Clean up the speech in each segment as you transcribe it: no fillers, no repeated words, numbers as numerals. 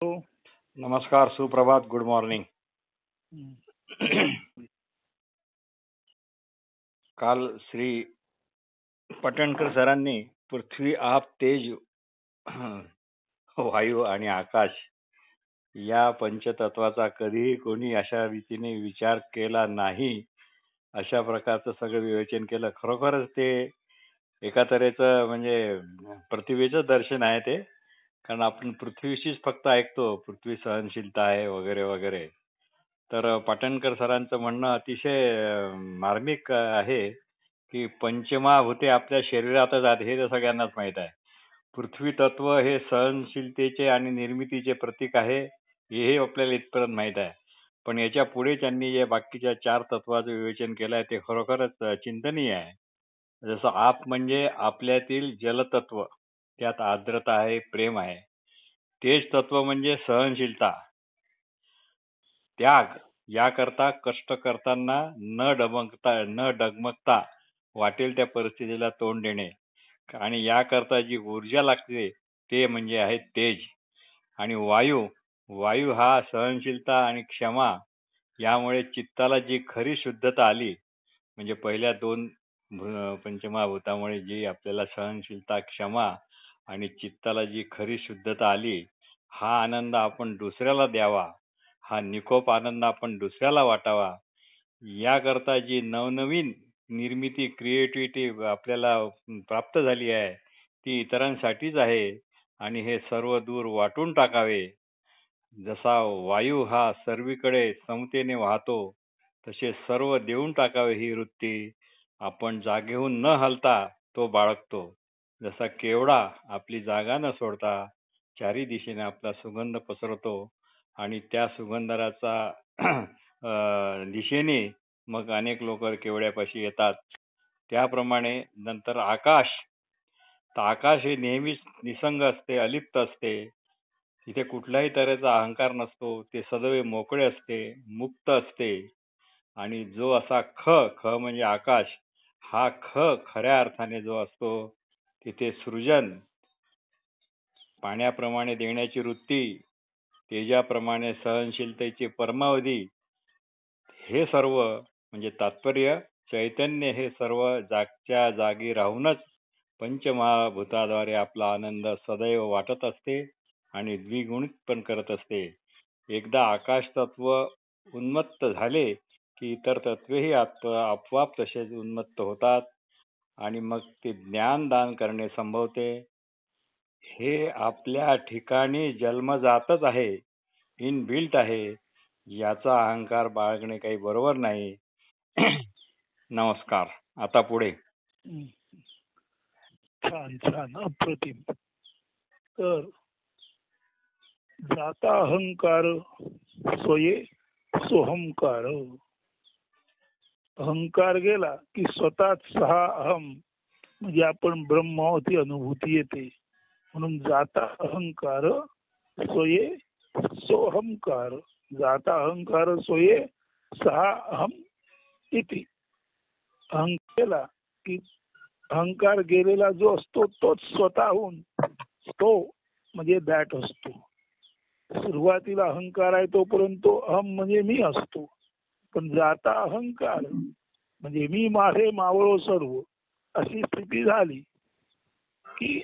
नमस्कार, सुप्रभात, good morning. काल श्री पटणकर सरांनी पृथ्वी, आप, तेज, वायू आणि आकाश या पंचतत्वाचा कधीही कोणी अशा रीतीने विचार केला नाही, अशा प्रकारचं सगळं विवेचन केलं. खरोखरच ते एका तऱ्हेचं म्हणजे प्रतिभेचं दर्शन आहे ते. कारण आपण पृथ्वीशीच फक्त ऐकतो, पृथ्वी सहनशीलता आहे वगैरे वगैरे. तर पाटणकर सरांचं म्हणणं अतिशय मार्मिक आहे की पंचमहाभूते आपल्या शरीरातच आहेत, हे तर सगळ्यांनाच माहित आहे. पृथ्वी तत्व हे सहनशीलतेचे आणि निर्मितीचे प्रतीक आहे, हेही आपल्याला इथपर्यंत माहित आहे. पण याच्या पुढे त्यांनी जे बाकीच्या 4 तत्वाचं विवेचन केलं आहे ते खरोखरच चिंतनीय आहे. जसं आप म्हणजे आपल्यातील जलतत्व, त्यात आर्द्रता आहे, प्रेम आहे. तेज तत्व म्हणजे सहनशीलता, त्याग, याकरता कष्ट करताना न डगमगता वाटेल त्या परिस्थितीला तोंड देणे, आणि याकरता जी ऊर्जा लागते ते म्हणजे आहे तेज. आणि वायू हा सहनशीलता आणि क्षमा, यामुळे चित्ताला जी खरी शुद्धता आली, म्हणजे पहिल्या 2 पंचमहाभूतामुळे जी आपल्याला सहनशीलता, क्षमा आणि चित्ताला जी खरी शुद्धता आली, हा आनंद आपण दुसऱ्याला द्यावा, हा निकोप आनंद आपण दुसऱ्याला वाटावा, याकरता जी नवनवीन निर्मिती, क्रिएटिव्हिटी आपल्याला प्राप्त झाली आहे ती इतरांसाठीच आहे, आणि हे सर्व दूर वाटून टाकावे. जसा वायू हा सर्वीकडे समतेने वाहतो, तसे सर्व देऊन टाकावे ही वृत्ती आपण जागेहून न हलता तो बाळगतो. जसा केवडा आपली जागा न सोडता चारी दिशेने आपला सुगंध पसरवतो, आणि त्या सुगंधाचा दिशेने मग अनेक लोक केवड्यापाशी येतात. त्याप्रमाणे नंतर आकाश, तर आकाश हे नेहमीच निसंग असते, अलिप्त असते. तिथे कुठल्याही तऱ्हेचा अहंकार नसतो, ते सदैव मोकळे असते, मुक्त असते. आणि जो असा ख म्हणजे आकाश, हा खऱ्या अर्थाने जो असतो, तिथे सृजन, पाण्याप्रमाणे देण्याची वृत्ती, तेजाप्रमाणे सहनशीलतेची परमावधी, हे सर्व म्हणजे तात्पर्य चैतन्य, हे सर्व जागच्या जागी राहूनच पंचमहाभूताद्वारे आपला आनंद सदैव वाटत असते आणि द्विगुणित पण करत असते. एकदा आकाश तत्व उन्मत्त झाले की इतर तत्वेही आपोआप तसेच उन्मत्त होतात, आणि मग ते ज्ञानदान करणे संभवते. हे आपल्या ठिकाणी जन्मजातच आहे, इनबिल्ट आहे. याचा अहंकार बाळगणे काही बरोबर नाही. नमस्कार. आता पुढे. छान छान, अप्रतिम. तर जाता अहंकार स्वये सोहंकार. अहंकार गेला की स्वतःच सहा अहम म्हणजे आपण ब्रह्म आहोत ही अनुभूती येते. म्हणून जाता अहंकार स्वये सोहंकार. जाता अहंकार स्वये सहा अहम इति. अहंकार गेला की अहंकार गेलेला जो असतो तोच स्वतःहून तो म्हणजे दॅट असतो. सुरुवातीला अहंकार आहे तोपर्यंत अहम म्हणजे मी असतो, पण जाता अहंकार म्हणजे मी माझे मावळो सर्व अशी स्थिती झाली की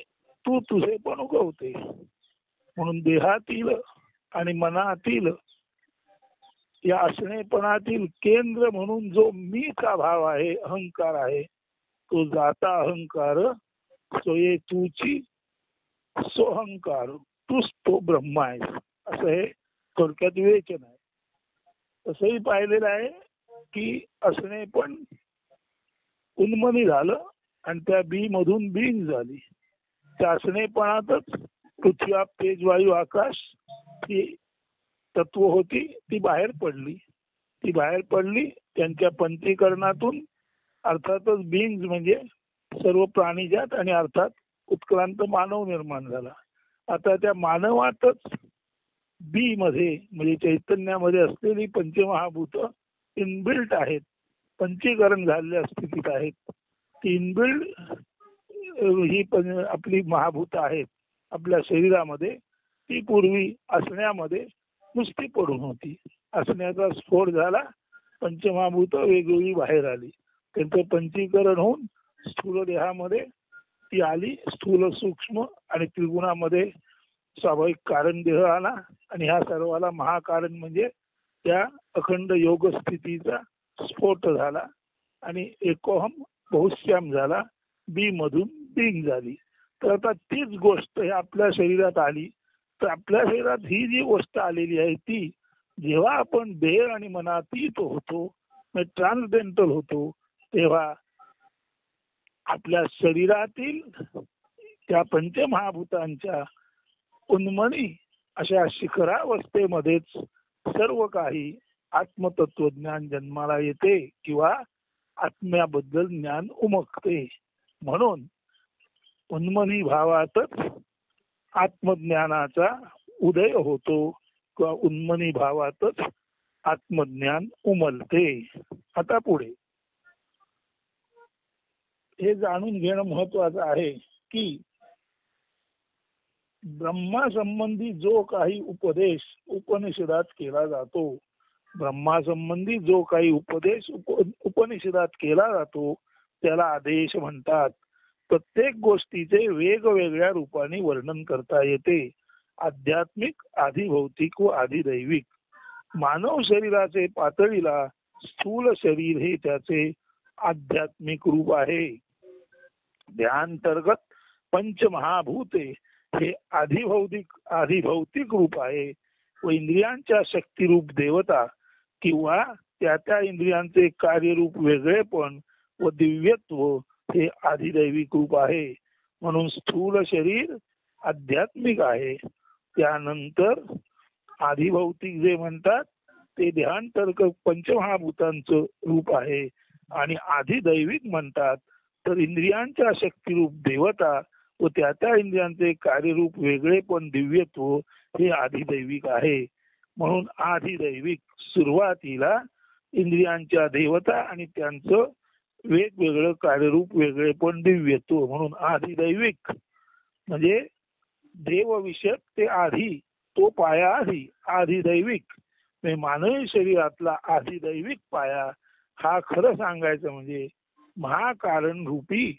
तू तुझे पण उगवते. म्हणून देहातील आणि मनातील या असणेपणातील केंद्र म्हणून जो मीचा भाव आहे, अहंकार आहे, तो जाता अहंकार स्वये तूची सोहंकार. तूच तो ब्रह्म आहेस, असं हे थोडक्यात विवेचन आहे. तसंही पाहिलेलं आहे की असणे पण उन्मनी झालं आणि त्या बी मधून बीज झाली. त्या असणेपणातच पृथ्वी, आप, तेज, वायू, आकाश ही तत्व होती, ती बाहेर पडली. त्यांच्या पंचीकरणातून अर्थातच बीज म्हणजे सर्व प्राणीजात आणि अर्थात उत्क्रांत मानव निर्माण झाला. आता त्या मानवातच बी मध्ये म्हणजे चैतन्यामध्ये असलेली पंचमहाभूत इनबिल्ट आहेत, पंचीकरण झालेल्या स्थितीत आहेत. ती इनबिल्ट ही आपली महाभूत आहेत आपल्या शरीरामध्ये. ती पूर्वी असण्यामध्ये नुसती पडून होती. असण्याचा स्फोट झाला, पंचमहाभूत वेगवेगळी बाहेर आली, त्यांचं पंचीकरण होऊन स्थूल देहामध्ये ती आली. स्थूल, सूक्ष्म आणि त्रिगुणामध्ये स्वाभाविक कारण देह आला आणि ह्या सर्वाला महाकारण म्हणजे त्या अखंड योग स्थितीचा स्फोट झाला आणि एकोहम बहुश्याम झाला. बी मधून बिंग झाली. तर आता तीच गोष्ट हे आपल्या शरीरात आली. तर आपल्या शरीरात ही जी गोष्ट आलेली आहे ती जेव्हा आपण देह आणि मनातीत होतो, ट्रान्सडेंटल होतो, तेव्हा आपल्या शरीरातील त्या पंचमहाभूतांच्या उन्मनी अशा शिखरावस्थेमध्येच सर्व काही आत्मतत्वज्ञान जन्माला येते किंवा आत्म्याबद्दल ज्ञान उमगते. म्हणून उन्मनी भावातच आत्मज्ञानाचा उदय होतो किंवा उन्मनी भावातच आत्मज्ञान उमलते. आता पुढे हे जाणून घेणं महत्वाचं आहे की ब्रह्मासंबंधी जो काही उपदेश उपनिषदात केला जातो, ब्रह्मासंबंधी जो काही उपदेश उपनिषदात केला जातो त्याला आदेश म्हणतात. प्रत्येक गोष्टीचे वेगवेगळ्या रूपाने वर्णन करता येते. आध्यात्मिक, आधिभौतिक व आधिदैविक. मानव शरीराचे पातळीला स्थूल शरीर हे त्याचे आध्यात्मिक रूप आहे. ध्यानंतर्गत पंचमहाभूते हे आधिभौतिक रूप आहे व इंद्रियांच्या शक्तिरूप देवता किंवा त्या इंद्रियांचे कार्यरूप वेगळेपण व दिव्यत्व हे आधिदैविक रूप आहे. म्हणून स्थूल शरीर आध्यात्मिक आहे. त्यानंतर आधिभौतिक जे म्हणतात ते ध्यानंतर्गत पंचमहाभूतांचं रूप आहे आणि आधिदैविक म्हणतात तर इंद्रियांच्या शक्तिरूप देवता व त्या इंद्रियांचे कार्यरूप वेगळेपण दिव्यत्व हे आधिदैविक आहे. म्हणून आधिदैविक सुरुवातीला इंद्रियांच्या देवता आणि त्यांचं वेगवेगळं कार्यरूप वेगळेपण दिव्यत्व म्हणून आधिदैविक म्हणजे देवविषयक ते आधी, तो पाया आधी आधिदैविक. मानवी शरीरातला आधिदैविक पाया हा खरं सांगायचं म्हणजे महाकारण रूपी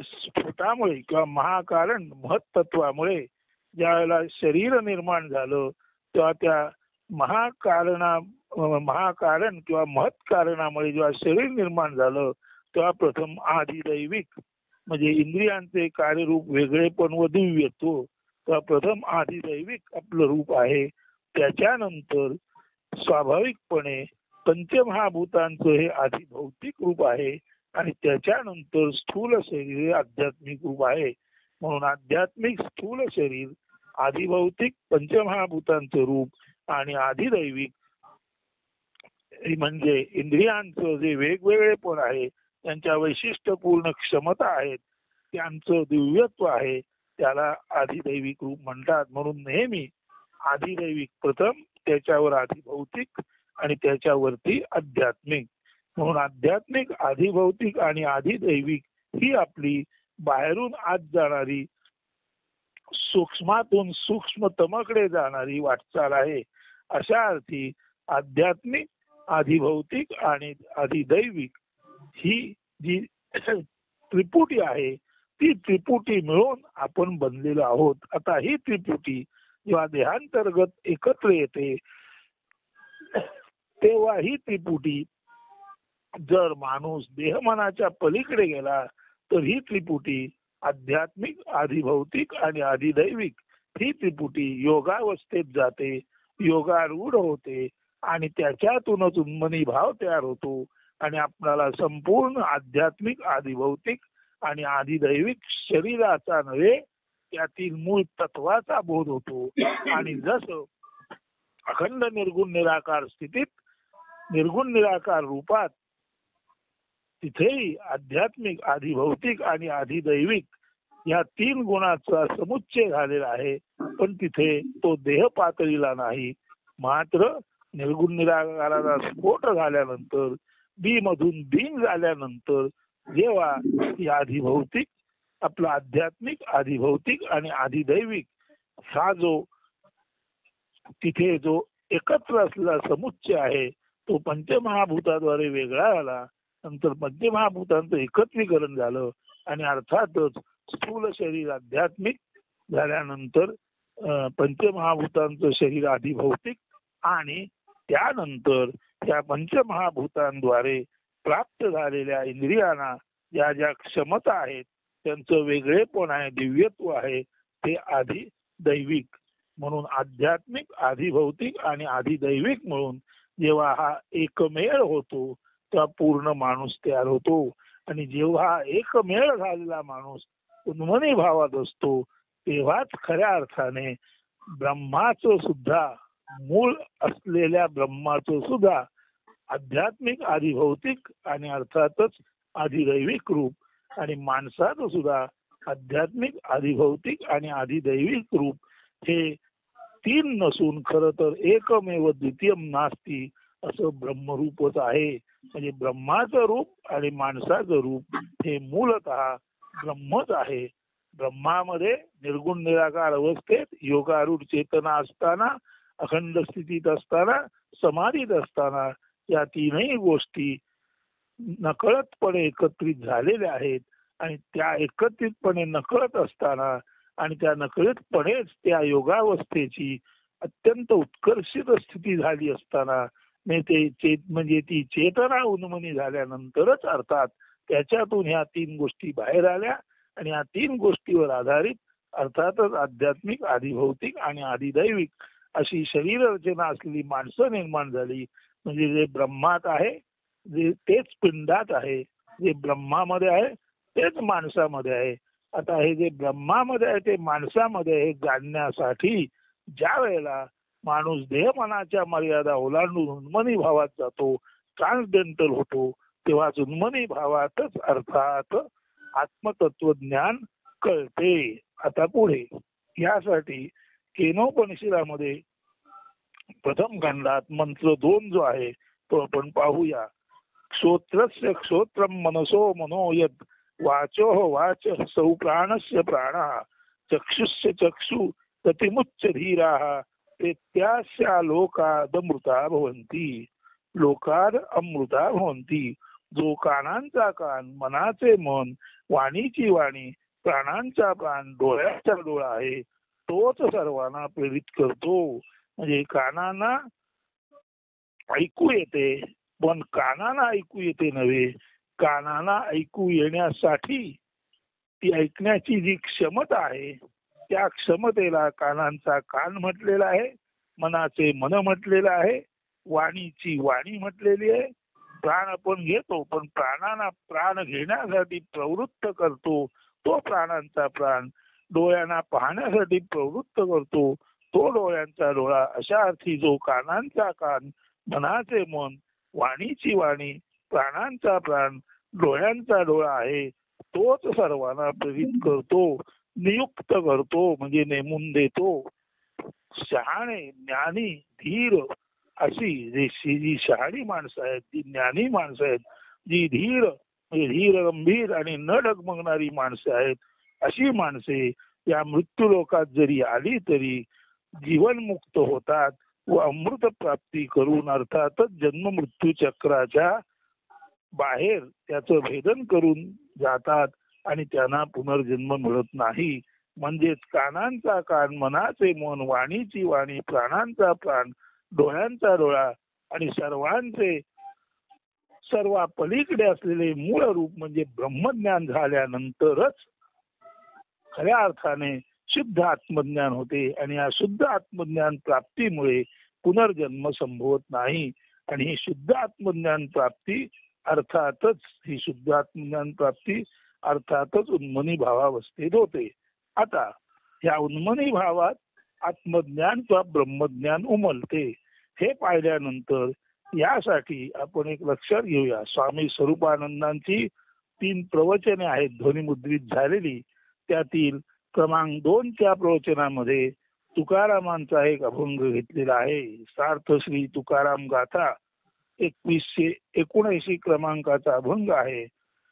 स्फोटामुळे किंवा महाकारण महत्त्वामुळे ज्या वेळेला शरीर निर्माण झालं तेव्हा त्या महाकारण किंवा महत्कारणामुळे जेव्हा शरीर निर्माण झालं तेव्हा प्रथम आधिदैविक म्हणजे इंद्रियांचे कार्यरूप वेगळेपण व दिव्यत्व तेव्हा प्रथम आधिदैविक आपलं रूप आहे. त्याच्यानंतर स्वाभाविकपणे पंचमहाभूतांचं हे आधिभौतिक रूप आहे आणि त्याच्यानंतर स्थूल शरीर हे आध्यात्मिक रूप आहे. म्हणून आध्यात्मिक स्थूल शरीर, आधिभौतिक पंचमहाभूतांचं रूप आणि आधिदैविक म्हणजे इंद्रियांचं जे वेगवेगळेपण आहे, त्यांच्या वैशिष्ट्यपूर्ण क्षमता आहेत, त्यांचं दिव्यत्व आहे, त्याला आधिदैविक रूप म्हणतात. म्हणून नेहमी आधिदैविक प्रथम, त्याच्यावर आधिभौतिक आणि त्याच्यावरती आध्यात्मिक. म्हणून आध्यात्मिक, आधिभौतिक आणि आधिदैविक ही आपली बाहेरून आत जाणारी सूक्ष्मातून सूक्ष्मतमकडे जाणारी वाटचाल आहे. अशा अर्थी आध्यात्मिक, आधिभौतिक आणि आधिदैविक ही जी त्रिपुटी आहे ती त्रिपुटी मिळून आपण बनलेलो आहोत. आता ही त्रिपुटी जेव्हा देहांतर्गत एकत्र येते तेव्हा ही त्रिपुटी जर माणूस देहमनाच्या पलीकडे गेला तर ही त्रिपुटी आध्यात्मिक, आधिभौतिक आणि आधिदैविक ही त्रिपुटी योगावस्थेत जाते, योगारूढ होते आणि त्याच्यातूनच उन्मनी भाव तयार होतो आणि आपल्याला संपूर्ण आध्यात्मिक, आधिभौतिक आणि आधिदैविक शरीराचा नव्हे त्यातील मूळ तत्वाचा बोध होतो. आणि जसं अखंड निर्गुण निराकार स्थितीत निर्गुण निराकार रूपात तिथेही आध्यात्मिक, आधिभौतिक आणि आधिदैविक या तीन गुणाचा समुच्चय झालेला आहे, पण तिथे तो देह पातळीला नाही. मात्र निर्गुण निराकाराचा स्फोट झाल्यानंतर, बी मधून बिंग झाल्यानंतर जेव्हा ही आधिभौतिक आपला आध्यात्मिक, आधी भौतिक आणि आधी दैविक हा जो तिथे जो एकत्र असलेला समुच्चय आहे तो पंचमहाभूताद्वारे वेगळा झाला. नंतर पंचमहाभूतांचं एकत्रीकरण झालं आणि अर्थातच स्थूल शरीर आध्यात्मिक झाल्यानंतर पंचमहाभूतांचं शरीर आधी भौतिक आणि त्यानंतर त्या पंचमहाभूतांद्वारे प्राप्त झालेल्या इंद्रियांना ज्या ज्या क्षमता आहेत त्यांचं वेगळेपण आहे, दिव्यत्व आहे, ते आधी दैविक म्हणून आध्यात्मिक, आधी भौतिक आणि आधी दैविक म्हणून जेव्हा हा एकमेळ होतो तेव्हा पूर्ण माणूस तयार होतो. आणि जेव्हा एकमेळ झालेला माणूस उन्मनी भावात असतो तेव्हाच खऱ्या अर्थाने ब्रह्माचं सुद्धा, मूळ असलेल्या ब्रह्माचं सुद्धा आध्यात्मिक, आधी भौतिक आणि अर्थातच आधी दैविक रूप आणि माणसाचं सुद्धा आध्यात्मिक, आधी भौतिक आणि आधी दैविक रूप हे तीन नसून खरं तर एकमेव द्वितीयम नास्ती असं ब्रह्मरूपच आहे. म्हणजे ब्रह्माचं रूप आणि माणसाचं रूप हे मूलतः ब्रह्मच आहे. ब्रह्मामध्ये निर्गुण निराकार अवस्थेत योगारूढ चेतना असताना, अखंड स्थितीत असताना, समाधीत असताना या तीनही गोष्टी नकळतपणे एकत्रित झालेल्या आहेत. आणि त्या एकत्रितपणे नकळत असताना आणि त्या नकळतपणेच त्या योगावस्थेची अत्यंत उत्कर्षित स्थिती झाली असताना म्हणजे ती चेतना उन्मनी झाल्यानंतरच अर्थात त्याच्यातून ह्या तीन गोष्टी बाहेर आल्या आणि या तीन गोष्टीवर आधारित अर्थातच आध्यात्मिक, आधी भौतिक आणि आधी दैविक अशी शरीर रचना असलेली माणसं निर्माण झाली. म्हणजे जे ब्रह्मात आहे, जे तेच पिंडात आहे, जे ब्रह्मामध्ये आहे तेच माणसामध्ये आहे. आता हे जे ब्रह्मामध्ये आहे ते माणसामध्ये आहे जाणण्यासाठी ज्या वेळेला माणूस देहमनाच्या मर्यादा ओलांडून उन्मनी भावात जातो, ट्रान्सडेंटल होतो, तेव्हा उन्मनी भावातच अर्थात आत्मतत्वज्ञान कळते. आता पुढे यासाठी केनोपनिषदामध्ये प्रथम खंडात मंत्र 2 जो आहे तो आपण पाहूया. श्रोत्रस्य श्रोत्रम मनसो मनो यत् वाचो वाच सौ प्राणस्य प्राणः चक्षुस्य चक्षु प्रतिमुच्च धीराः तेत्यास्या लोकादमृता भवन्ति. लोकाद अमृता भवन्ति. जो कानांचा कान, मनाचे मन, वाणीची वाणी, प्राणांचा प्राण, डोळ्याचा डोळा आहे तोच सर्वांना प्रेरित करतो. म्हणजे कानांना ऐकू येते पण कानाला ऐकू येते नव्हे, कानाला ऐकू येण्यासाठी ती ऐकण्याची जी क्षमता आहे त्या क्षमतेला कानांचा कान म्हटलेला आहे, मनाचे मन म्हटलेलं आहे, वाणीची वाणी म्हटलेली आहे. प्राण आपण घेतो पण प्राणांना प्राण घेण्यासाठी प्रवृत्त करतो तो प्राणांचा प्राण, डोळ्यांना पाहण्यासाठी प्रवृत्त करतो तो डोळ्यांचा डोळा. अशा अर्थी जो कानांचा कान, मनाचे मन, वाणीची वाणी, प्राणांचा प्राण, डोळ्यांचा डोळा आहे तोच सर्वांना प्रेरित करतो, नियुक्त करतो म्हणजे नेमून देतो. शहाणे, ज्ञानी, धीर अशी जी शहाणी माणसं आहेत, ती ज्ञानी माणसं आहेत, जी धीर म्हणजे धीर गंभीर आणि न डगमगणारी माणसं आहेत, अशी माणसे या मृत्यू लोकात जरी आली तरी जीवनमुक्त होतात व अमृत प्राप्ती करून अर्थातच जन्म मृत्यू चक्राच्या बाहेर त्याचं भेदन करून जातात आणि त्यांना पुनर्जन्म मिळत नाही. म्हणजेच कानांचा कान, मनाचे मन, वाणीची वाणी, प्राणांचा प्राण, डोळ्यांचा डोळा आणि सर्वांचे सर्व पलीकडे असलेले मूळ रूप म्हणजे ब्रह्मज्ञान झाल्यानंतरच खऱ्या अर्थाने शुद्ध आत्मज्ञान होते. आणि या शुद्ध आत्मज्ञान प्राप्तीमुळे पुनर्जन्म संभवत नाही. आणि ही शुद्ध आत्मज्ञान प्राप्ती अर्थातच उन्मनी भावावस्थेत होते. आता या उन्मनी भावात आत्मज्ञान किंवा ब्रह्मज्ञान उमलते हे पाहिल्यानंतर यासाठी आपण एक लक्षात घेऊया. स्वामी स्वरूपानंदांची 3 प्रवचने आहेत ध्वनिमुद्रित झालेली. त्यातील क्रमांक 2 च्या प्रवचनामध्ये तुकारामांचा एक अभंग घेतलेला आहे. सार्थ श्री तुकाराम गाथा 2179 क्रमांकाचा अभंग आहे.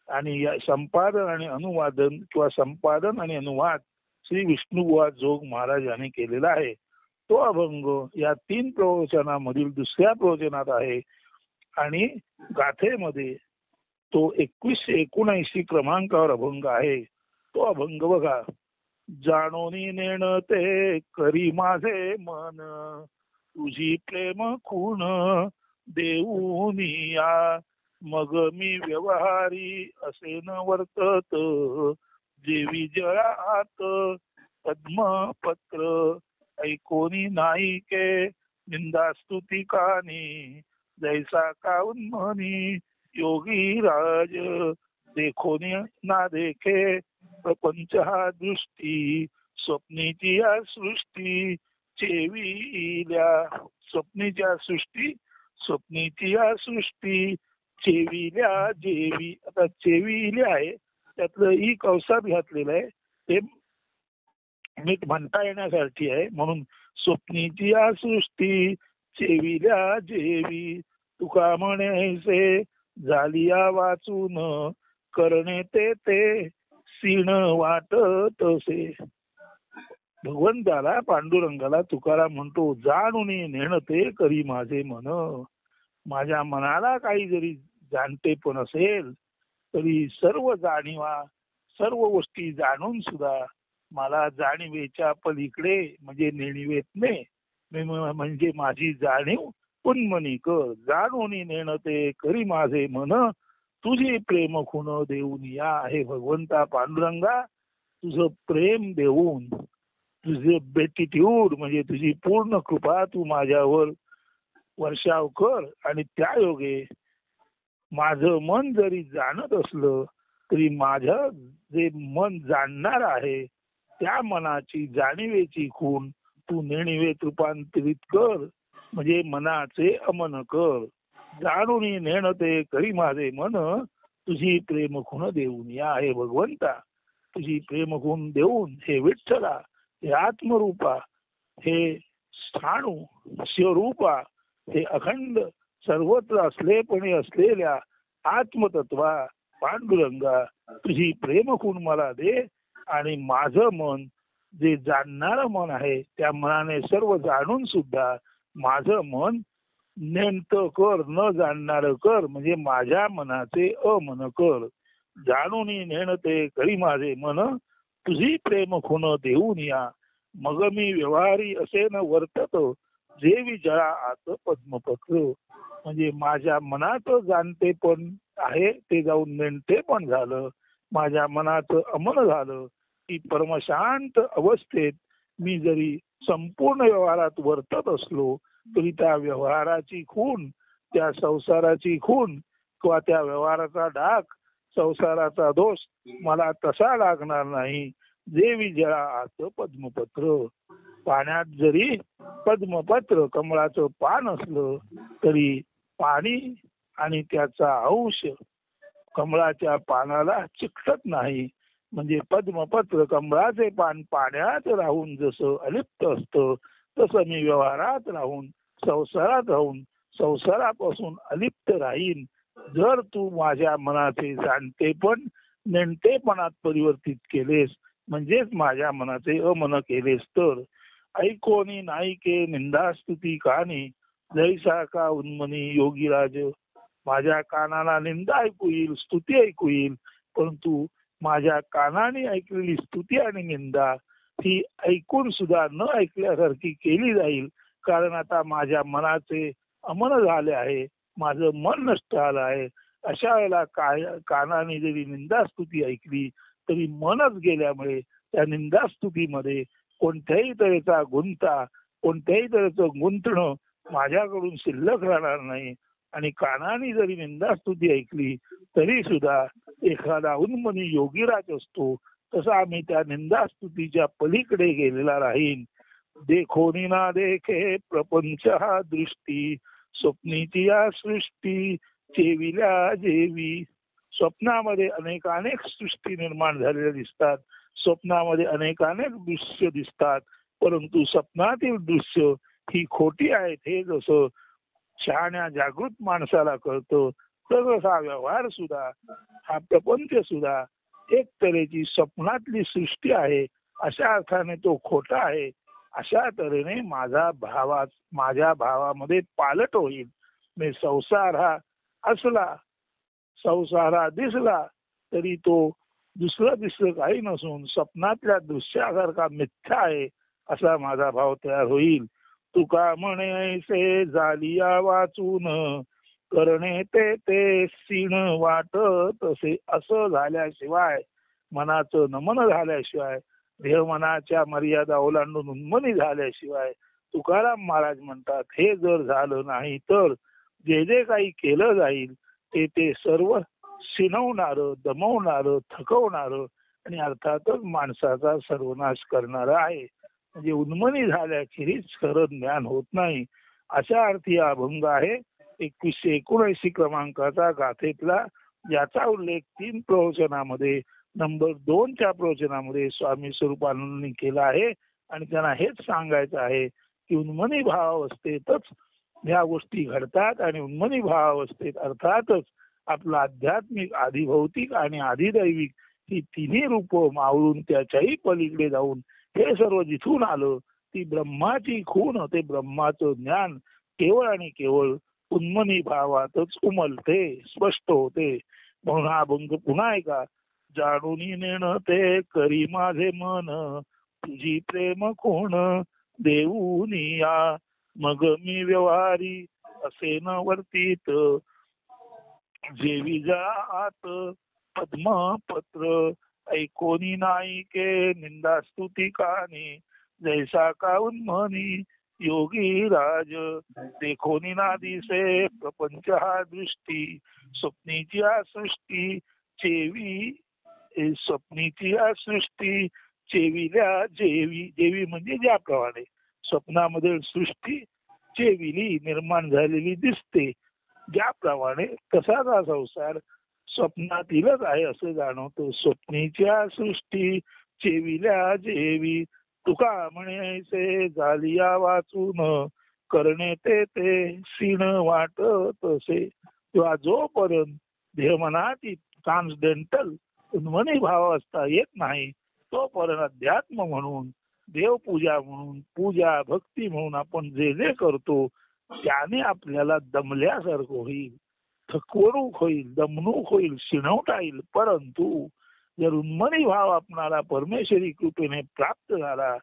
आणि या संपादन आणि अनुवादन किंवा संपादन आणि अनुवाद श्री विष्णुबुवा जोग महाराज यांनी केलेला आहे. तो अभंग या 3 प्रवचनामधील दुसऱ्या प्रवचनात आहे आणि गाथेमध्ये तो 2179 क्रमांकावर अभंग आहे. तो अभंग बघा. जाणोनी नेणते करी माझे मन, तुझी प्रेम खूण देऊनिया, मग मी व्यवहारी असे न वर्तत, जेवी जळात पद्मपत्र, ऐकोनी नाईके निंदा स्तुती कानी, जैसा काऊन म्हणी योगी राज, देखोनी ना देखे प्रपंच हा दृष्टी, स्वप्नीची या सृष्टी चेविल्या, स्वप्नीची या सृष्टी चेविल्या जेवी. आता चेविल्या आहे त्यातलं ई कवसात घातलेलं आहे, ते नीट म्हणता येण्यासाठी आहे. म्हणून स्वप्नीची या सृष्टी चेविल्या जेवी, तुका म्हणेसे झालिया वाचून, करणे ते सीण वाटतसे. भगवंताला पांडुरंगाला तुकाराम म्हणतो, जाणून नेणते करी माझे मन. माझ्या मनाला काही जरी जाणते पण असेल तरी सर्व जाणीवा, सर्व गोष्टी जाणून सुद्धा मला जाणीवेच्या पलीकडे म्हणजे नेणिवेतने म्हणजे माझी जाणीव उन्मनी कर. जाणून नेणते करी माझे मन, तुझी प्रेम खुण देऊन या. आहे भगवंता पांडुरंगा, तुझं प्रेम देऊन, तुझे बेटिट्यूड म्हणजे तुझी पूर्ण कृपा तू माझ्यावर वर्षाव कर. आणि त्या योगे माझं मन जरी जाणत असलं तरी माझं जे मन जाणणार आहे त्या मनाची जाणीवेची खूण तू नेणिवेत रूपांतरित कर, म्हणजे मनाचे अमन कर. जाणून नेणते करी माझे मन, तुझी प्रेम खूण देऊन या. आहे भगवंता, तुझी प्रेम खूण देऊन हे विठ्ठला, हे आत्मरूपा, हे स्थाणू शिवरूपा, हे अखंड सर्वत्र असलेपणे असलेल्या आत्मतत्वा पांडुरंगा, तुझी प्रेम खूण मला दे. आणि माझं मन जे जाणणारं मन आहे त्या मनाने सर्व जाणून सुद्धा माझं मन नेमतं कर, न जाणणार कर, म्हणजे माझ्या मनाचे अमन कर. जाणून नेणते करी माझे मन, तुझी प्रेम खूण देऊन या. मग मी व्यवहारी असे न वर्तत, जेवी जळा आत पद्मपत्र. म्हणजे माझ्या मनात जाणते पण आहे ते जाऊन नेणते पण झालं, माझ्या मनाचं अमन झालं की परमशांत अवस्थेत मी जरी संपूर्ण व्यवहारात वर्तत असलो तरी त्या व्यवहाराची खूण, त्या संसाराची खूण किंवा त्या व्यवहाराचा डाग, संसाराचा दोष मला तसा लागणार नाही. देवी जळा आत पद्मपत्र. पाण्यात जरी पद्मपत्र कमळाचं पान असलं तरी पाणी आणि त्याचा अंश कमळाच्या पानाला चिकटत नाही. म्हणजे पद्मपत्र कमळाचे पान पाण्यात राहून जसं अलिप्त असतं तसं मी व्यवहारात राहून, संसारात राहून संसारापासून अलिप्त राहीन जर तू माझ्या मनाचे जाणते पण नेणतेपणात परिवर्तित केलेस, म्हणजेच माझ्या मनाचे अमन केलेस तर. ऐकोनी नाईके निंदा स्तुती कानी, जैसा का उन्मनी योगीराज. माझ्या कानाला निंदा ऐकू येईल, स्तुती ऐकू येईल, परंतु माझ्या कानाने ऐकलेली स्तुती आणि निंदा ही ऐकून सुद्धा न ऐकल्यासारखी केली जाईल. कारण आता माझ्या मनाचे अमन झाले आहे, माझं मन नष्ट झालं आहे. अशा वेळेला कानाने जरी निंदा स्तुती ऐकली तरी मनच गेल्यामुळे त्या निंदा स्तुतीमध्ये कोणत्याही तऱ्हेचा गुंता, कोणत्याही तऱ्हेचं गुंतणं माझ्याकडून शिल्लक राहणार नाही. आणि कानाने जरी निंदास्तुती ऐकली तरी सुद्धा एखादा उन्मनी योगीराज असतो तसा आम्ही त्या निंदास्तुतीच्या पलीकडे गेलेला राहीन. देखोनी ना देखे प्रपंच हा दृष्टी, स्वप्नीची या सृष्टी चेविल्या जेवी. स्वप्नामध्ये अनेक सृष्टी निर्माण झालेल्या दिसतात, स्वप्नामध्ये अनेक दृश्य दिसतात, परंतु स्वप्नातील दृश्य ही खोटी आहेत हे जसं शहाण्या जागृत माणसाला कळतं तर हा व्यवहार सुद्धा, हा प्रपंच सुद्धा एक तऱ्हेची स्वप्नातली सृष्टी आहे, अशा अर्थाने तो खोटा आहे. अशा तऱ्हेने माझ्या भावामध्ये पालट होईल. मी संसार हा असला, संसार हा दिसला, तरी तो दुसरं काही नसून स्वप्नातल्या दृश्यासारखा मिथ्या आहे, असा माझा भाव तयार होईल. तुका म्हणे ऐसे झालिया वाचून, करणे ते ते सीण वाट तसे. असं झाल्याशिवाय, मनाचं नमन झाल्याशिवाय, देह मनाच्या मर्यादा ओलांडून उन्मनी झाल्याशिवाय, तुकाराम महाराज म्हणतात, हे जर झालं नाही तर जे जे काही केलं जाईल ते ते सर्व शिणवणारं, दमवणारं, थकवणारं आणि अर्थातच माणसाचा सर्वनाश करणारं आहे. म्हणजे उन्मनी झाल्याखेरीज खरं ज्ञान होत नाही. अशा अर्थी हा अभंग आहे. 2179 क्रमांकाचा गाथेतला, याचा उल्लेख 3 प्रवचनामध्ये, नंबर 2च्या प्रवचनामध्ये स्वामी स्वरूपानंदांनी केला आहे. आणि त्यांना हेच सांगायचं आहे की उन्मनी भावावस्थेतच ह्या गोष्टी घडतात आणि उन्मनी भावावस्थेत अर्थातच आपलं आध्यात्मिक, आधिभौतिक आणि आधिदैविक ही तिन्ही रूप मावळून त्याच्याही पलीकडे जाऊन हे सर्व जिथून आलं, ती ब्रह्माची खूण, ते ब्रह्माचं ज्ञान केवळ आणि केवळ उन्मनी भावातच उमलते, स्पष्ट होते. म्हणून हा अभंग पुन्हा ऐका. जाणून नेण ते करी माझे मन, तुझी प्रेम खूण देऊन या. मग मी व्यवहारी असे न वर्तीत, जेवी जात पद्मपत्र. ऐकोनी नाईके निंदा स्तुती कानी, जैसा का उन्मनी योगी राज. देखोनी ना दिसे प्रपंच हा दृष्टी, स्वप्नीची हा सृष्टी चेवी. स्वप्नीची हा सृष्टी चेविल्या जेवी. जेवी म्हणजे ज्याप्रमाणे स्वप्नामध्ये सृष्टी चेविली, निर्माण झालेली दिसते, ज्याप्रमाणे तसाच हा संसार स्वप्नातीलच आहे असं जाणवतो. स्वप्नीच्या सृष्टी चेविल्या जेवी, तुका म्हणे ऐसे झालिया वाचून, करणे ते ते सीण वाट तसे. किंवा जोपर्यंत देहमनात ट्रान्सडेंटल उन्मनी भाव असता येत नाही, तोपर्यंत अध्यात्म म्हणून, देवपूजा म्हणून, पूजा भक्ती म्हणून आपण जे जे करतो त्याने आपल्याला दमल्यासारखं होईल, थकवणूक होईल, दमणूक होईल, शिणवटा येईल. परंतु जर उन्मनी भाव आपणाला परमेश्वरी कृपेने प्राप्त झाला,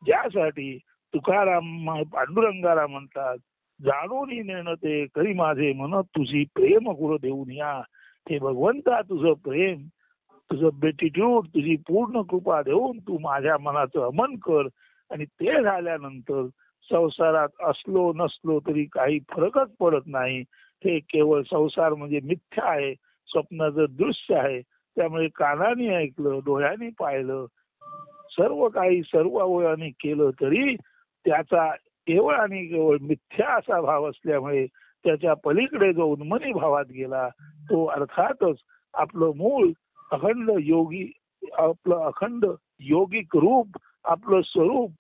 ज्यासाठी तुकाराम पांडुरंगाला म्हणतात, जाणून नेण ते करी माझे मन, तुझी प्रेम गुरु देऊन या. हे भगवंता, तुझं प्रेम, तुझं बेटिट्यूड, तुझी पूर्ण कृपा देऊन तू माझ्या मनाचं अमन कर. आणि ते झाल्यानंतर संसारात असलो नसलो तरी काही फरकच पडत नाही. हे केवळ संसार म्हणजे मिथ्या आहे, स्वप्नाचं दृश्य आहे. त्यामुळे कानाने ऐकलं, डोळ्यांनी पाहिलं, सर्व काही सर्व अवयवांनी केलं तरी त्याचा केवळ आणि केवळ मिथ्या असा भाव असल्यामुळे त्याच्या पलीकडे जो उन्मनी भावात गेला, तो अर्थातच आपलं मूळ अखंड योगी, आपलं अखंड योगिक रूप, आपलं स्वरूप,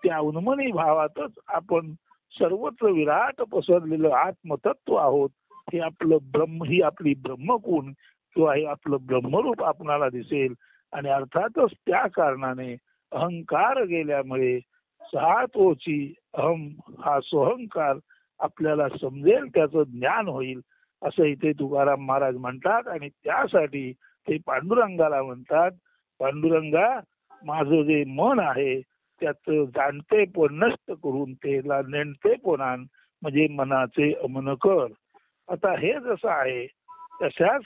त्या उन्मनी भावातच आपण सर्वत्र विराट पसरलेलं आत्मतत्व आहोत. हे आपलं ब्रह्म, ही आपली ब्रह्मगुण किंवा हे आपलं ब्रह्मरूप आपणाला दिसेल. आणि अर्थातच त्या कारणाने अहंकार गेल्यामुळे सातोची अहम हा स्वहंकार आपल्याला समजेल, त्याचं ज्ञान होईल, असं इथे तुकाराम महाराज म्हणतात. आणि त्यासाठी ते पांडुरंगाला म्हणतात, पांडुरंगा, माझं जे मन आहे त्याचं जाणते पण नष्ट करून त्याला नेणते पण आण, म्हणजे मनाचे अमन कर. आता हे जसं आहे तशाच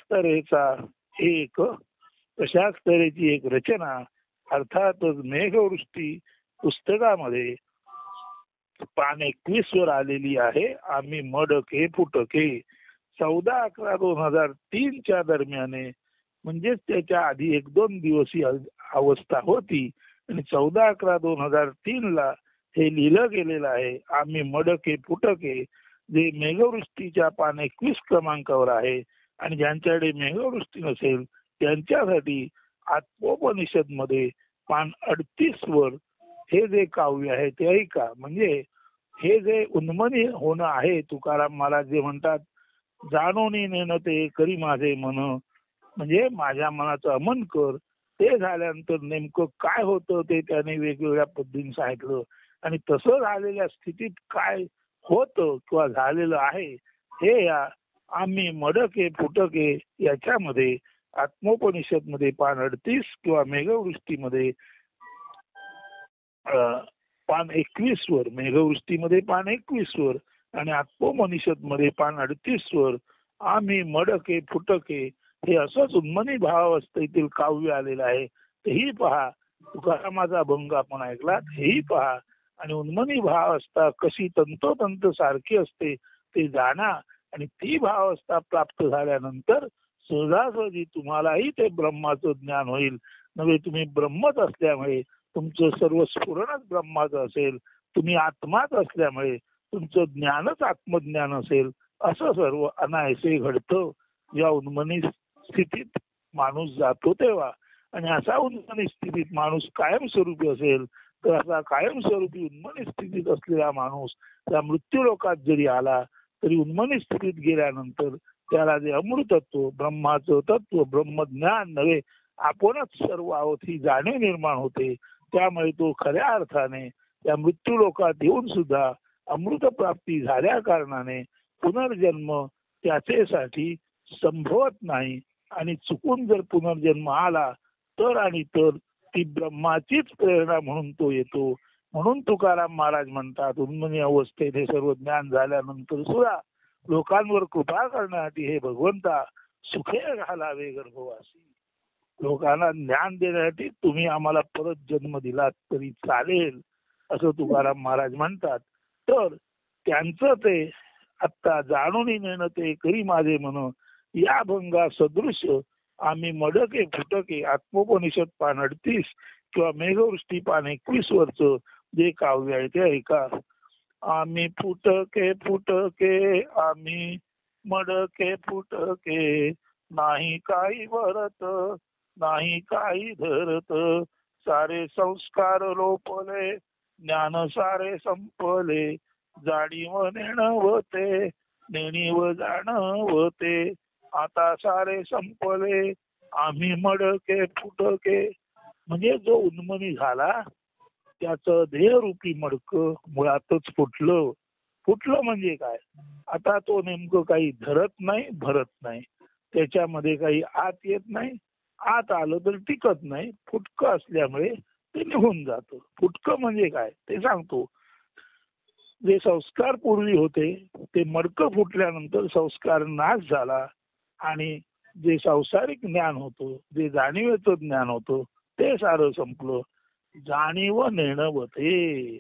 तऱ्हेची एक रचना अर्थातच मेघवृष्टी पुस्तकामध्ये पान 21 वर आलेली आहे. आम्ही मडके फुटके 14/11/2003 दरम्याने, म्हणजेच त्याच्या आधी 1-2 दिवस ही अवस्था होती. आणि 14/11/2003 हे लिहिलं गेलेलं आहे. आम्ही मडके फुटके, जे मेघवृष्टीच्या पान 21 क्रमांकावर आहे. आणि ज्यांच्याकडे मेघवृष्टी नसेल त्यांच्यासाठी आत्मोपनिषद मध्ये पान 38 वर हे जे काव्य आहे ते ऐका. म्हणजे हे जे उन्मनी होणं आहे, तुकाराम महाराज जे म्हणतात जाणून नेणं ते करी माझे मन, म्हणजे माझ्या मनाचं अमन कर. ते झाल्यानंतर नेमकं काय होतं ते त्याने वेगवेगळ्या पद्धतीने सांगितलं. आणि तसं झालेल्या स्थितीत काय होतं किंवा झालेलं आहे हे या आम्ही मडके फुटके याच्यामध्ये आत्मोपनिषद मध्ये पान 38 किंवा मेघवृष्टीमध्ये पान 21 वर, मेघवृष्टीमध्ये पान 21 वर आणि आत्मोपनिषद मध्ये पान 38 वर आम्ही मडके फुटके हे असंच उन्मनी भावावस्थेतील काव्य आलेलं आहे. तेही पहा. तुकारामाचा अभंग आपण ऐकला, हेही पहा. आणि उन्मनी भावावस्था कशी तंतोतंत सारखी असते ते जाणा. आणि ती भावावस्था प्राप्त झाल्यानंतर सहजासहजी तुम्हालाही ते ब्रह्माचं ज्ञान होईल. नव्हे तुम्ही ब्रह्मच असल्यामुळे तुमचं सर्व स्फुरणच ब्रह्माचं असेल, तुम्ही आत्माच असल्यामुळे तुमचं ज्ञानच आत्मज्ञान असेल, असं सर्व अनायसे घडतं या उन्मनी स्थितीत माणूस जातो तेव्हा. आणि असा उन्मनी स्थितीत माणूस कायमस्वरूपी असेल तर असा कायमस्वरूपी उन्मनी स्थितीत असलेला माणूस त्या मृत्यू लोकात जरी आला तरी उन्मनी स्थितीत गेल्यानंतर त्याला जे अमृतत्व, ब्रह्माचं तत्व, ब्रह्मज्ञान नव्हे आपणच सर्व आहोत ही जाणीव निर्माण होते. त्यामुळे तो खऱ्या अर्थाने त्या मृत्यू लोकात येऊन सुद्धा अमृत प्राप्ती झाल्या कारणाने पुनर्जन्म त्याचेसाठी संभवत नाही. आणि चुकून जर पुनर्जन्म आला तर आणि तर ती ब्रह्माचीच प्रेरणा म्हणून तो येतो. म्हणून तुकाराम महाराज म्हणतात उन्मनी अवस्थेत हे सर्व ज्ञान झाल्यानंतर सुद्धा लोकांवर कृपा करण्यासाठी हे भगवंता सुखे घालावे गर्भवासी. लोकांना ज्ञान देण्यासाठी तुम्ही आम्हाला परत जन्म दिलात तरी चालेल असं तुकाराम महाराज म्हणतात. तर त्यांचं ते आता जाणून नेणं ते करी माझे मन या भंगा सदृश आम्ही मडके फुटके आत्मोपनिषद पान 38 किंवा मेघवृष्टी पान 21 वरचं जे काव्य आहे ते ऐका. आम्ही फुटके फुटके आम्ही मडके फुटके, नाही काही भरत नाही काही धरत, सारे संस्कार लोपले ज्ञान सारे संपले, जाणीव नेणवते नेणीव जाणवते, आता सारे संपले आम्ही मडके फुटके. म्हणजे जो उन्मनी झाला त्याचं देहरूपी मडकं मुळातच फुटलं. फुटलं म्हणजे काय, आता तो नेमकं काही धरत नाही भरत नाही, त्याच्यामध्ये काही आत येत नाही, आत आलं तर टिकत नाही, फुटकं असल्यामुळे ते निघून जातं. फुटकं म्हणजे काय ते सांगतो. जे संस्कार पूर्वी होते ते मडकं फुटल्यानंतर संस्कार नाश झाला आणि जे सांसारिक ज्ञान होतं, जे जाणीवेचं ज्ञान होतं ते सारं संपलं. जाणीव नेणवते,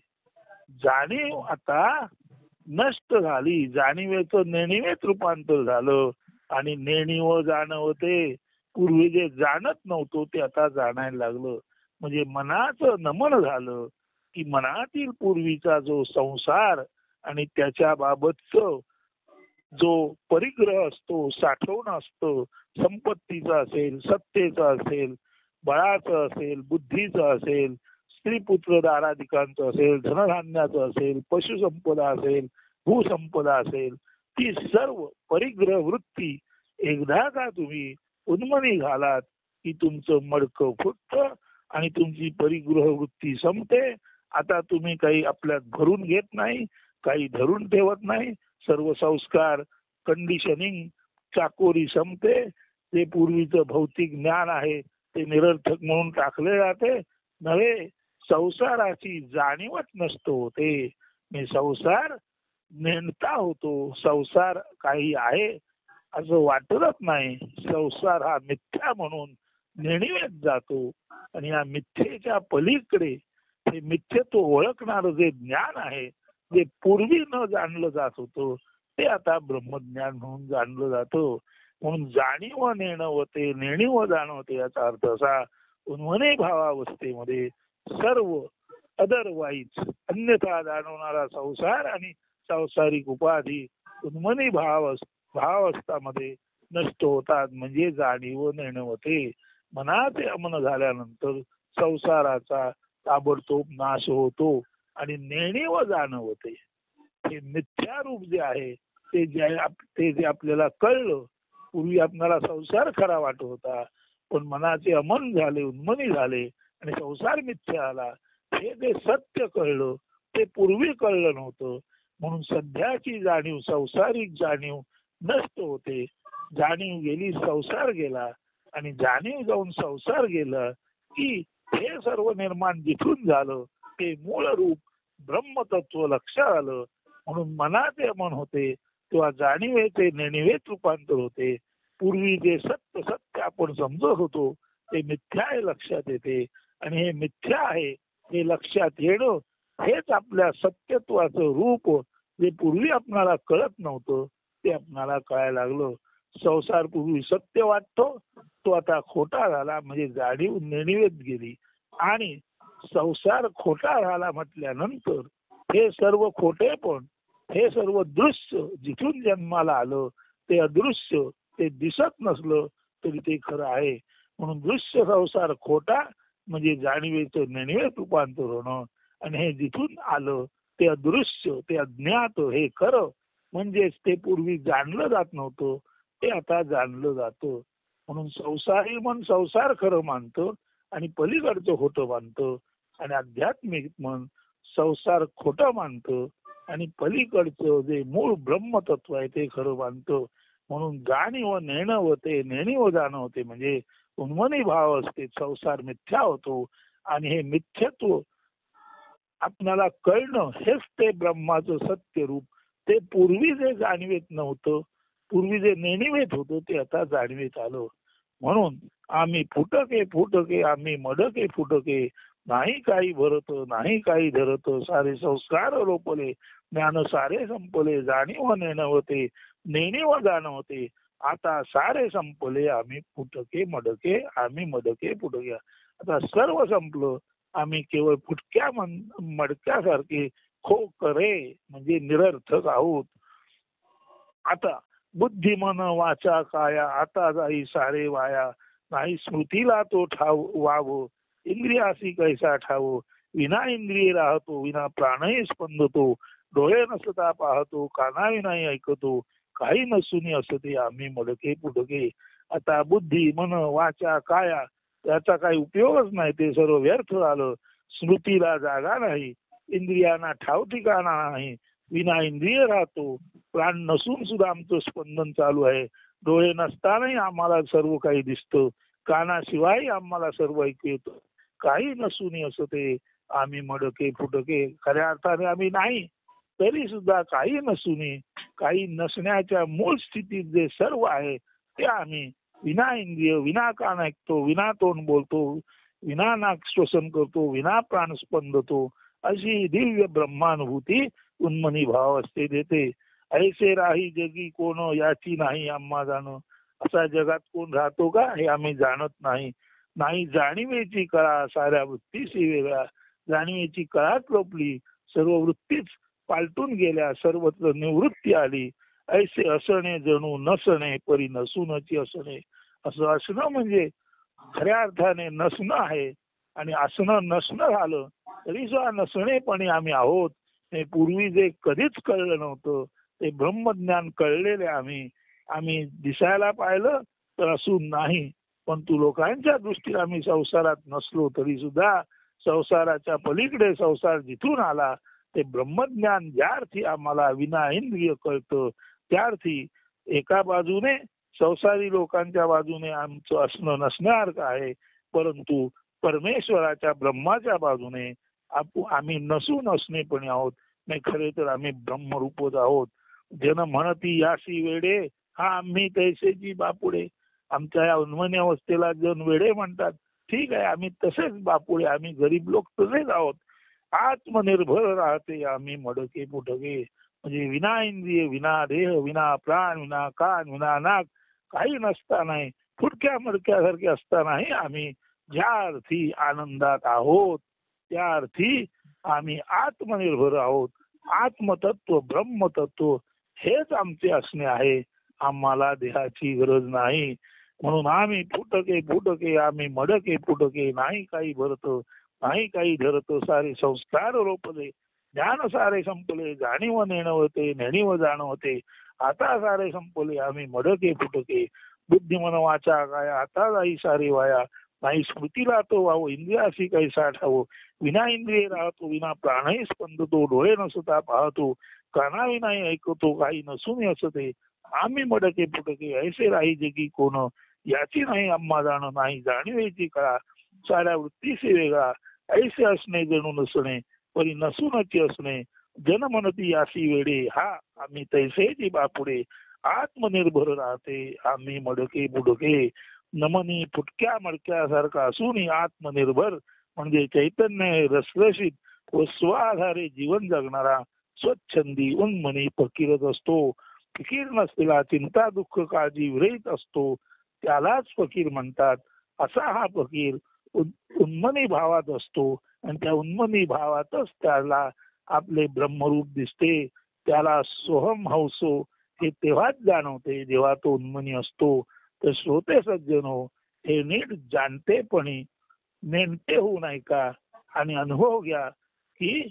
जाणीव आता नष्ट झाली, जाणीवेचं नेणीवेत रूपांतर झालं आणि नेणीव जाणवते. पूर्वी जे जाणत नव्हतं ते आता जाणायला लागलं. म्हणजे मनाचं नमन झालं की मनातील पूर्वीचा जो संसार आणि त्याच्या बाबतचं जो परिग्रह असतो, साठवणं असतं, संपत्तीचा असेल, सत्तेचा असेल, बळाचं असेल, बुद्धीचं असेल, स्त्री पुत्र दाराधिकांचं असेल, धनधान्याचं असेल, पशुसंपदा असेल, भूसंपदा असेल, ती सर्व परिग्रह वृत्ती एकदा का तुम्ही उन्मनी घालात की तुमचं मडकं फुटतं आणि तुमची परिग्रह वृत्ती संपते. आता तुम्ही काही आपल्यात भरून घेत नाही, काही धरून ठेवत नाही. सर्व संस्कार कंडिशनिंग चाकोरी संपते. ते पूर्वीचं भौतिक ज्ञान आहे ते निरर्थक म्हणून टाकले जाते. नव्हे संसाराची जाणीवच नसतो होते. संसार नेणता होतो, संसार काही आहे असं वाटत नाही. संसार हा मिथ्या म्हणून नेणीवेत जातो आणि या मिथ्येच्या पलीकडे हे मिथ्यत्व ओळखणारं जे ज्ञान आहे, जे पूर्वी न जाणलं जात होतं ते आता ब्रह्मज्ञान म्हणून जाणलं जातं. म्हणून जाणीव नेणवते नेणीव जाणवते याचा अर्थ असा उन्मनी भावावस्थेमध्ये सर्व अदरवाईज अन्यथा जाणवणारा संसार आणि सांसारिक उपाधी उन्मनी भावावस्थामध्ये नष्ट होतात. म्हणजे जाणीव नेणवते. मनाचे अमन झाल्यानंतर संसाराचा ताबडतोब नाश होतो आणि नेणीव जाणवते. हे मिथ्या रूप जे आहे ते जे आपल्याला कळलं. पूर्वी आपल्याला संसार खरा वाटत होता, पण मनाचे अमन झाले, उन्मनी झाले आणि संसार मिथ्या आला. हे जे सत्य कळलं ते पूर्वी कळलं नव्हतं. म्हणून सध्याची जाणीव, संसारिक जाणीव नष्ट होते. जाणीव गेली, संसार गेला आणि जाणीव जाऊन संसार गेला की हे सर्व निर्माण जिथून झालं ते मूळ रूप ब्रह्मतत्व लक्षात आलं. म्हणून मनाचे मन होते तेव्हा जाणीवेचे नेणिवेत रूपांतर होते. पूर्वी जे सत्य सत्य आपण समजत होतो ते मिथ्या आहे लक्षात येते आणि हे मिथ्या आहे हे लक्षात येणं हेच आपल्या सत्यत्वाचं रूप जे पूर्वी आपणाला कळत नव्हतं ते आपणाला कळायला लागलं. संसार पूर्वी सत्य वाटतो तो आता खोटा झाला, म्हणजे जाणीव नेणिवेत गेली आणि संसार खोटा झाला म्हटल्यानंतर हे सर्व खोटेपण, हे सर्व दृश्य जिथून जन्माला आलं ते अदृश्य, ते दिसत नसलं तरी ते खरं आहे. म्हणून दृश्य संसार खोटा म्हणजे जाणीवेचं नेणिवेत रूपांतर होणं आणि हे जिथून आलं ते अदृश्य, ते अज्ञात हे खरं, म्हणजेच ते पूर्वी जाणलं जात नव्हतं ते आता जाणलं जातं. म्हणून संसारी मन संसार खरं मानतं आणि पलीकडचं खोटं मानतं आणि आध्यात्मिक मन संसार खोटं मानतं आणि पलीकडचं जे मूळ ब्रह्मतत्व आहे ते खरं मानतं. म्हणून जाणीव नेणं होते, नेणीव जाणं होते, म्हणजे उन्मनी भाव असते, संसार मिथ्या होतो आणि हे मिथ्यत्व आपल्याला कळणं हेच ते ब्रह्माचं सत्य रूप. ते पूर्वी जे जाणीवेत नव्हतं, पूर्वी जे नेणिवेत होतं ते आता जाणीवेत आलं. म्हणून आम्ही फुटके फुटके, आम्ही मडके फुटके, नाही काही भरत नाही काही धरत, सारे संस्कार लोपले, ज्ञान सारे संपले, जाणीव नेणं होते, नेणीव जाणं होते, आता सारे संपले, आम्ही फुटके मडके, आम्ही मडके फुटके. आता सर्व संपलं, आम्ही केवळ फुटक्या मडक्यासारखे खोकरे म्हणजे निरर्थक आहोत. आता बुद्धी मन वाचा काया, आता जाई सारे वाया, नाही स्मृतीला तो ठाव वाव, इंद्रियासी कैसा ठाव, विना इंद्रिय राहतो, विना प्राणही स्पंदतो, डोळे नसता पाहतो, कानाविनाही ऐकतो, काही नसून असते आम्ही मडके पुडके. आता बुद्धी मन वाचा काया याचा काही उपयोगच नाही, ते सर्व व्यर्थ झालं. स्मृतीला जागा नाही, इंद्रियांना ठाव ठिकाणा नाही, विना इंद्रिय राहतो, प्राण नसून सुद्धा आमचं स्पंदन चालू आहे, डोळे नसतानाही आम्हाला सर्व काही दिसतं, कानाशिवाय आम्हाला सर्व ऐकू येतं, काही नसून असं ते आम्ही मडके फुटके. खऱ्या अर्थाने आम्ही नाही, तरी सुद्धा काही नसून, काही नसण्याच्या मूळ स्थितीत जे सर्व आहे ते आम्ही विना इंद्रिय, विना कान ऐकतो, विना तोंड बोलतो, विना नाक श्वसन करतो, विना प्राण स्पंदतो, अशी दिव्य ब्रह्मानुभूती उन्मनी भाव असते देते. ऐसे राही जगी कोण याची नाही आम्हा जाणं. असा जगात कोण राहतो का हे आम्ही जाणत नाही. नाही जाणीवेची कळा साऱ्या वृत्तीशी वेगळा, जाणीवेची कळाच लोपली, सर्व वृत्तीच पालटून गेल्या, सर्वत्र निवृत्ती आली. ऐसे असणे जणू नसणे, परी नसूनची असणे. असं असणं म्हणजे खऱ्या अर्थाने नसणं आहे आणि असणं नसणं झालं तरी सुद्धा नसणेपणी आम्ही आहोत. हे पूर्वी जे कधीच कळलं नव्हतं ते ब्रह्मज्ञान कळलेले आम्ही. आम्ही दिसायला पाहिलं तर असून नाही, पण तू लोकांच्या दृष्टीने आम्ही संसारात नसलो तरी सुद्धा संसाराच्या पलीकडे संसार जिथून आला ते ब्रह्मज्ञान ज्या अर्थी आम्हाला विना इंद्रिय कळतं त्या अर्थी एका बाजूने संसारी लोकांच्या बाजूने आमचं असणं नसण्यासारखं आहे, परंतु परमेश्वराच्या ब्रह्माच्या बाजूने आम्ही नसून असणेपणी आहोत. नाही, खरे तर आम्ही ब्रह्मरूपच आहोत. जन म्हणती यासी वेडे, हा आम्ही तैसेची बापुडे. आमच्या या उन्मनी अवस्थेला जन वेडे म्हणतात, ठीक आहे, आम्ही तसेच बापुडे, आम्ही गरीब लोक तसेच आहोत. आत्मनिर्भर राहते आम्ही मडके पुटके, म्हणजे विना इंद्रिय, विना देह, विना प्राण, विना कान, विना नाक, काही नसताना, फुटक्या मडक्यासारखे असतानाही आम्ही ज्या अर्थी आनंदात आहोत त्या अर्थी आम्ही आत्मनिर्भर आहोत. आत्मतत्व, ब्रह्मतत्व हेच आमचे असणे आहे. आम्हाला देहाची गरज नाही. म्हणून आम्ही फुटके फुटके, आम्ही मडके फुटके, नाही काही भरत नाही काही धरत, सारे संस्कार रोपले, ज्ञान सारे संपले जाणीव नेण होते नेणीव जाण होते आता सारे संपले आम्ही मडके फुटके बुद्धिमन वाचा काय आता जाई सारे वाया नाही स्मृतीला तो वाहो इंद्रियाशी काही साठावो विना इंद्रिय राहतो विना प्राणही स्पंदतो डोळे नसता पाहतो कानाविनाही ऐकतो काही नसून असते आम्ही मडके फुटके ऐसे राही जगी कोण याची नाही आम्हा जाण नाही जाणीवेची कळा साऱ्या वृत्तीशी वेगळा ऐसे असणे जणू नसणे परी नसूनची असणे जनमनती यासी वेडे हा आम्ही तैसेची बापुडे आत्मनिर्भर राहते आम्ही मडके बुडके नमनी फुटक्या मडक्यासारखा असूनही आत्मनिर्भर म्हणजे चैतन्य रसरशीत व स्वाधारे जीवन जगणारा स्वच्छंदी उन्मनी फकीरच असतो फकीर नसलेला चिंता दुःख काळजी विरहित असतो त्यालाच फकीर म्हणतात असा हा फकीर उन्मनी भावात असतो आणि त्या उन्मनी भावातच त्याला आपले ब्रह्मरूप दिसते त्याला सोहम हौसो हे तेव्हाच जाणवते जेव्हा तो उन्मनी असतो तर श्रोते सज्जन हो हे नीट जाणतेपणी नेमते होऊ नाही का आणि अनुभव घ्या की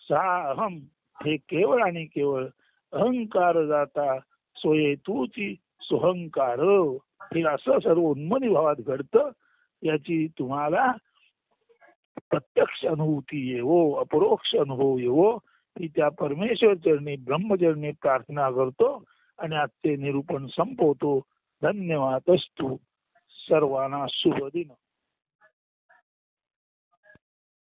सा अहम हे केवळ आणि केवळ अहंकार जाता सोये तूची सुहंकार हे असं सर्व उन्मनी भावात घडतं याची तुम्हाला प्रत्यक्ष अनुभूती येवो अपरोक्ष अनुभव येवो ती त्या परमेश्वर चरणी ब्रह्मचरणी प्रार्थना करतो आणि आजचे निरूपण संपवतो. धन्यवाद असतो. सर्वांना शुभ दिन.